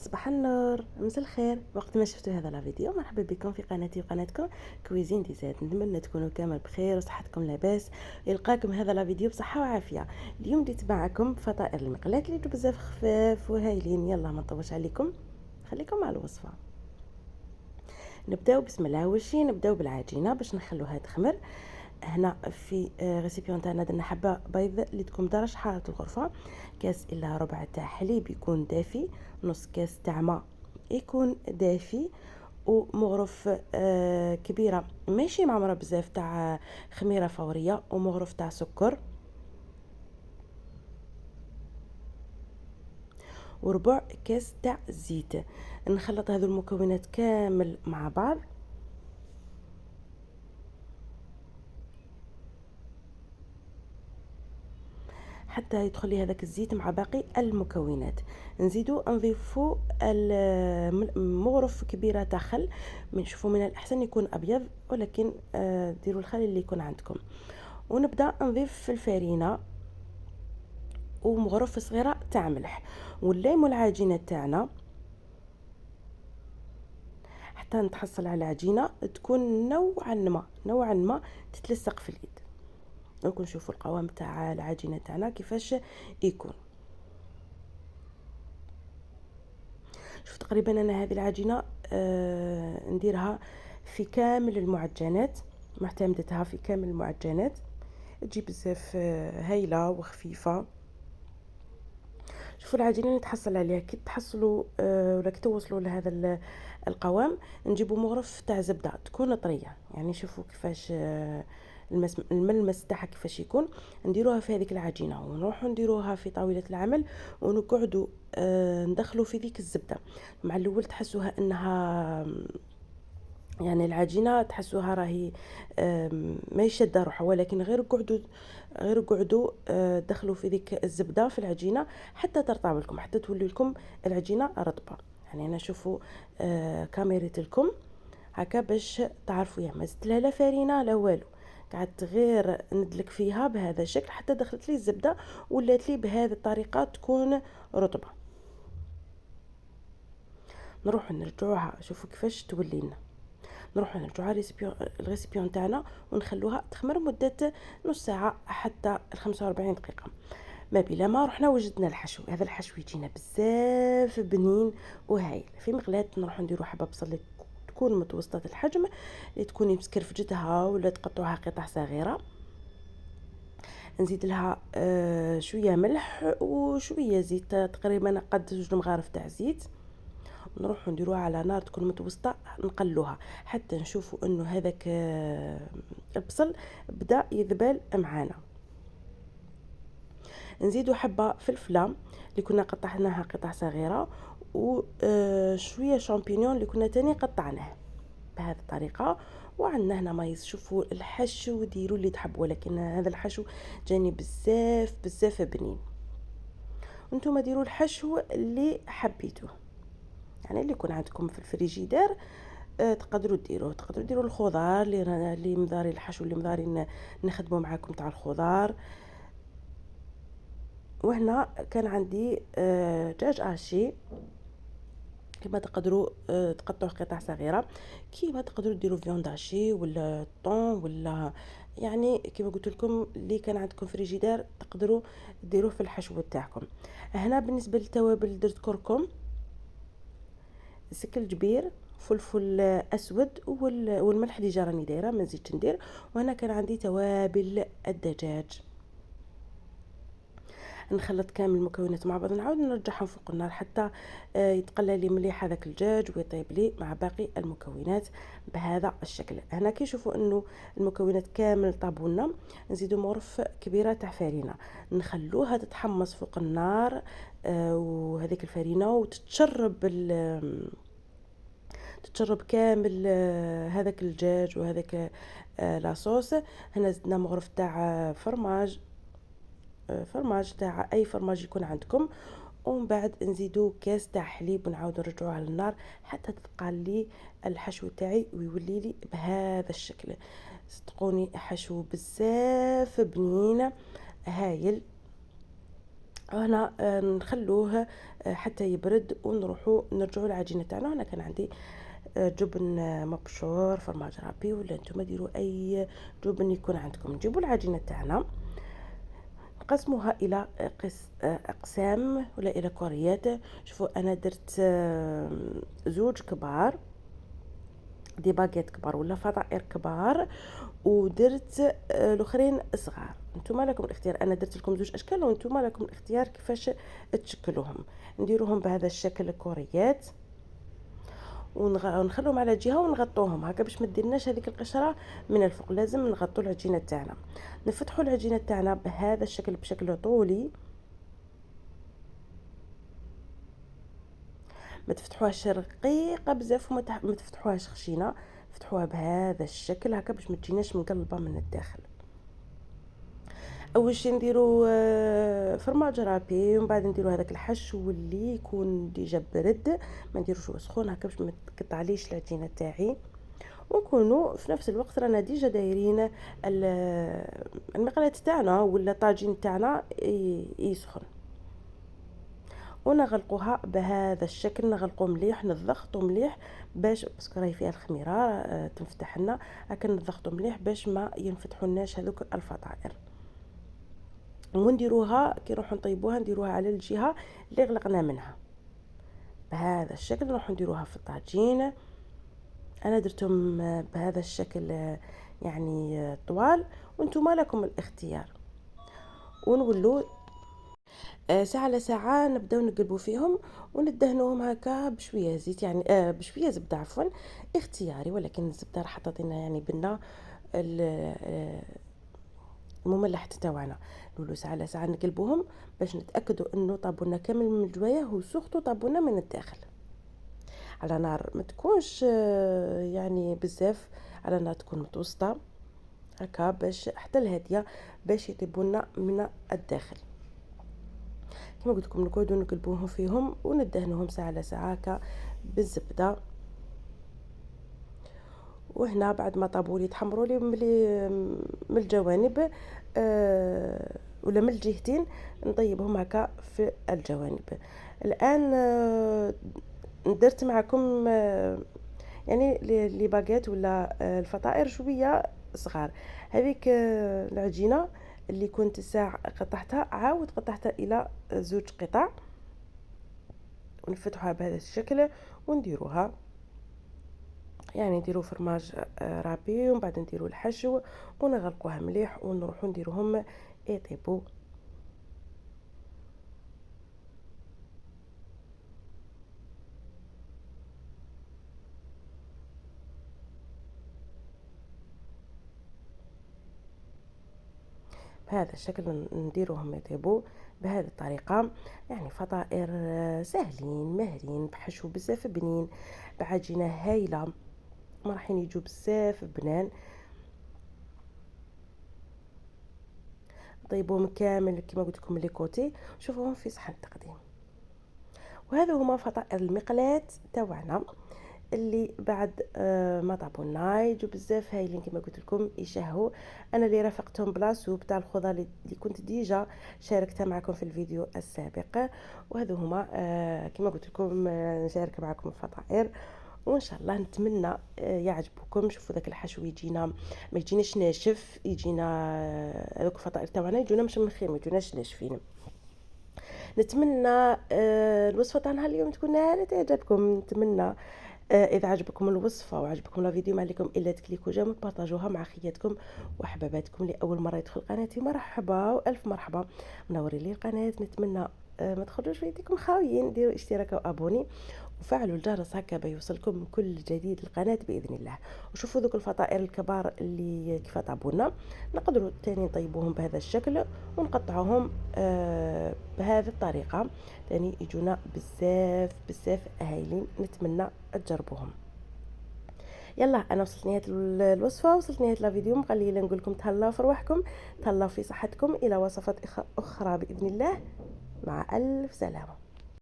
صباح النور، مساء الخير. وقت ما شفتوا هذا الفيديو مرحبا بكم في قناتي وقناتكم كويزين دي زاد. نتمنى تكونوا كامل بخير وصحتكم لاباس. يلقاكم هذا الفيديو بصحه وعافيه. اليوم جيت معكم فطائر المقلاة اللي بزاف خفاف وهايلين. يلا ما نطولش عليكم، خليكم مع الوصفه. نبداو بسم الله. اول شيء نبداو بالعجينه باش نخلوها تخمر. هنا في ريسيبيون تاعنا درنا حبه بيض اللي تكون درجه حراره الغرفه، كاس الا ربع تاع حليب يكون دافي، نص كاس تاع ماء يكون دافي، ومغرف كبيره ماشي معمره بزاف تاع خميره فوريه، ومغرف تاع سكر، وربع كاس تاع زيت. نخلط هذو المكونات كامل مع بعض حتى يدخل لي هذاك الزيت مع باقي المكونات. نزيدو نضيفو مغرف كبيره تاع خل. نشوفوا من الاحسن يكون ابيض، ولكن ديروا الخل اللي يكون عندكم. ونبدا نضيف الفارينه ومغرف صغيره تاع ملح، ونليمو العجينه تاعنا حتى نتحصل على عجينه تكون نوعا ما تتلصق في اليد. راكم نشوفوا القوام تاع العجينه تاعنا كيفاش يكون. شوف تقريبا انا هذه العجينه نديرها في كامل المعجنات، معتمدتها في كامل المعجنات، تجي بزاف هايله وخفيفه. شوفوا العجينه اللي تحصل عليها كي تحصلوا ولا كي توصلوا لهذا القوام، نجيبوا مغرف تاع زبده تكون طريه. يعني شوفوا كيفاش الملمس تاعها كيفاش يكون. نديروها في هذيك العجينه ونروحوا نديروها في طاوله العمل، ونقعدوا ندخلوا في ذيك الزبده. مع الاول تحسوها انها يعني العجينه تحسوها راهي ما يشد روحها، ولكن غير قعدوا دخلوا في ذيك الزبده في العجينه حتى ترطب لكم، حتى تولي لكم العجينه رطبه. يعني انا شوفوا كاميريت لكم هكا باش تعرفوا. يا ما زدت لها لا فرينه لا والو، قعدت غير ندلك فيها بهذا الشكل حتى دخلت لي الزبده ولات لي بهذه الطريقه تكون رطبه. نروح نرجعوها، شوفوا كيفاش تولي لنا. نروح نرجعوها الريسيبيون تاعنا ونخلوها تخمر مده نص ساعه حتى 45 دقيقه. ما بلا ما رحنا وجدنا الحشو. هذا الحشو يجينا بزاف بنين وهايل. في مقلاة نروح نديرو حبه بصل اللي تكون متوسطه الحجم، اللي تكوني مسكرفجتها ولا تقطعوها قطع صغيره. نزيد لها شويه ملح وشويه زيت، تقريبا قد 2 مغارف تاع زيت. نروح نديروها على نار تكون متوسطه، نقلوها حتى نشوفوا انه هذاك البصل بدا يذبل معانا. نزيدوا حبه فلفله اللي كنا قطعناها قطع صغيره، وشويه شامبينيون اللي كنا تاني قطعناه بهذه الطريقه. وعندنا هنا مايز. شوفوا الحشو ديروا اللي تحبوا، ولكن هذا الحشو جاني بزاف بنين. وانتم ديروا الحشو اللي حبيتوه، يعني اللي يكون عندكم في الفريجيدير تقدروا ديروا الخضار اللي مضاري الحشو اللي مضاري نخدموا معاكم تاع الخضار. وهنا كان عندي دجاج اشي، كما تقدروا تقطعوا قطع صغيره، كيما تقدروا ديروا فيوند اشي ولا طون، ولا يعني كما قلت لكم اللي كان عندكم فريجيدير تقدروا ديروه في الحشو تاعكم. هنا بالنسبه للتوابل درت كركم، سكل جبير، فلفل اسود، والملح اللي راني دايره ما نزيدش ندير. وهنا كان عندي توابل الدجاج. نخلط كامل المكونات مع بعض، نعاود نرجعهم فوق النار حتى يتقلى لي مليح هذاك الدجاج ويطيب لي مع باقي المكونات بهذا الشكل. هنا كي نشوفوا انه المكونات كامل طابوا لنا، نزيدوا مغرف كبيره تاع فرينه، نخلوها تتحمص فوق النار وهذيك الفرينه تتشرب كامل هذاك الدجاج وهذاك لاصوص. هنا زدنا مغرف تاع فرماج تاع اي فرماج يكون عندكم، ومن بعد نزيدو كاس تاع حليب ونعاودو نرجعوه على النار حتى تبقى لي الحشو تاعي ويولي لي بهذا الشكل. صدقوني حشو بزاف بنين هايل. هنا نخلوه حتى يبرد ونروحوا نرجعوا للعجينه تاعنا. هنا كان عندي جبن مبشور، فرماج رابي، ولا نتوما ديروا اي جبن يكون عندكم. نجيبوا العجينه تاعنا نقسموها الى اقسام ولا الى كوريات. شوفوا انا درت زوج كبار دي باغيت كبار ولا فطائر كبار، ودرت الاخرين صغار. نتوما لكم الاختيار، انا درت لكم زوج اشكال وانتوما لكم الاختيار كيفاش تشكلوهم. نديروهم بهذا الشكل كوريات ونخلوهم على جهه ونغطوهم هكا باش ما ديرناش هذيك القشره من الفوق. لازم نغطوا العجينه تاعنا. نفتحوا العجينه تاعنا بهذا الشكل بشكل طولي، ما تفتحوهاش رقيقه بزاف وما تفتحوهاش خشينه. فتحوها بهذا الشكل هكا باش ما تجيناش مقلبه من الداخل. اول شيء نديروا فرماج رابي، ومن بعد نديروا هذاك الحشو اللي يكون ديجا برد، ما نديروش سخون هكا باش ما تقطعليش العجينه تاعي. ونكونوا في نفس الوقت رانا ديجا دايرين المقلاة تاعنا ولا الطاجين تاعنا يسخن، ونغلقوها بهذا الشكل. نغلقو مليح، نضغطو مليح باش باسكو راهي فيها الخميره تنفتح لنا، هكا نضغطو مليح باش ما ينفتحولناش هذوك الفطائر. ونديروها كي نروحو نطيبوها نديروها على الجهه اللي غلقنا منها بهذا الشكل. نروحو نديروها في الطاجين. انا درتهم بهذا الشكل يعني طوال، وانتم لكم الاختيار. ونولوا ساعه على ساعه نبداو نقلبوا فيهم وندهنوهم هكا بشويه زيت، يعني بشويه زبده عفوا، اختياري، ولكن الزبده راح تعطينا يعني بنا المملح تاعنا. نولوا ساعه على ساعه نقلبوهم باش نتاكدوا انه طابونا كامل من الجوايه وسورتو طابونا من الداخل. على نار ما تكونش يعني بزاف، على نار تكون متوسطه هكا باش حتى الهاديه باش يطيبونا من الداخل. كما قلت لكم نقعدوا نقلبوهم فيهم وندهنوهم ساعه على ساعه هكا بالزبده. وهنا بعد ما طابوا لي تحمروا لي من الجوانب ولا من الجهتين نطيبهم هكا في الجوانب. الان درت معكم يعني لي باغيت ولا الفطائر شويه صغار. هذيك العجينه اللي كنت ساعه قطعتها عاود قطعتها الى زوج قطع، ونفتحوها بهذا الشكل ونديروها يعني نديرو فرماج رابي، ومن بعد نديرو الحشو ونغلقوها مليح ونروحو نديروهم يطيبوا. بهذا الشكل نديروهم يطيبوا بهذه الطريقه. يعني فطائر سهلين ماهرين بحشو بزاف بنين، بعجينه هايله، ما راح يجوا بزاف بنان. طيبوهم كامل كما قلت لكم لي كوتي، شوفوهم في صحن التقديم. وهذا هما فطائر المقلاة تاعنا اللي بعد ما طابونا يجوا بزاف هايلين كما قلت لكم يشهوا. انا اللي رافقتهم بلا سوب تاع الخضار اللي كنت ديجا شاركتها معكم في الفيديو السابق. وهذو هما كما قلت لكم نشارك معكم الفطائر، وان شاء الله نتمنى يعجبكم. شوفوا ذاك الحشو يجينا ما يجيناش ناشف، يجينا هذوك الفطائر تاعنا يجونا مشمخين ما يجوناش ناشفين. نتمنى الوصفه تاعنا اليوم تكون نالت اعجابكم. نتمنى اذا عجبكم الوصفه وعجبكم لا فيديو ما عليكم الا تكليكوا جيم وتبارطاجوها مع خياتكم واحباباتكم. لاول مره يدخل قناتي مرحبا والف مرحبا، منورين لي القناه. نتمنى ما تخرجوش في يديكم خاويين، ديروا اشتراك وابوني وفعلوا الجرس هكا بيوصلكم كل جديد القناه باذن الله. وشوفوا ذوك الفطائر الكبار اللي كيف طابونا نقدروا تاني نطيبوهم بهذا الشكل ونقطعوهم بهذه الطريقه تاني يجونا بزاف بزاف هايلين. نتمنى تجربوهم. يلا انا وصلت نهايه الوصفه، وصلت نهايه الفيديو. مقليله نقول لكم تهلاو في رواحكم، تهلاو في صحتكم، الى وصفات اخرى باذن الله. مع الف سلامه.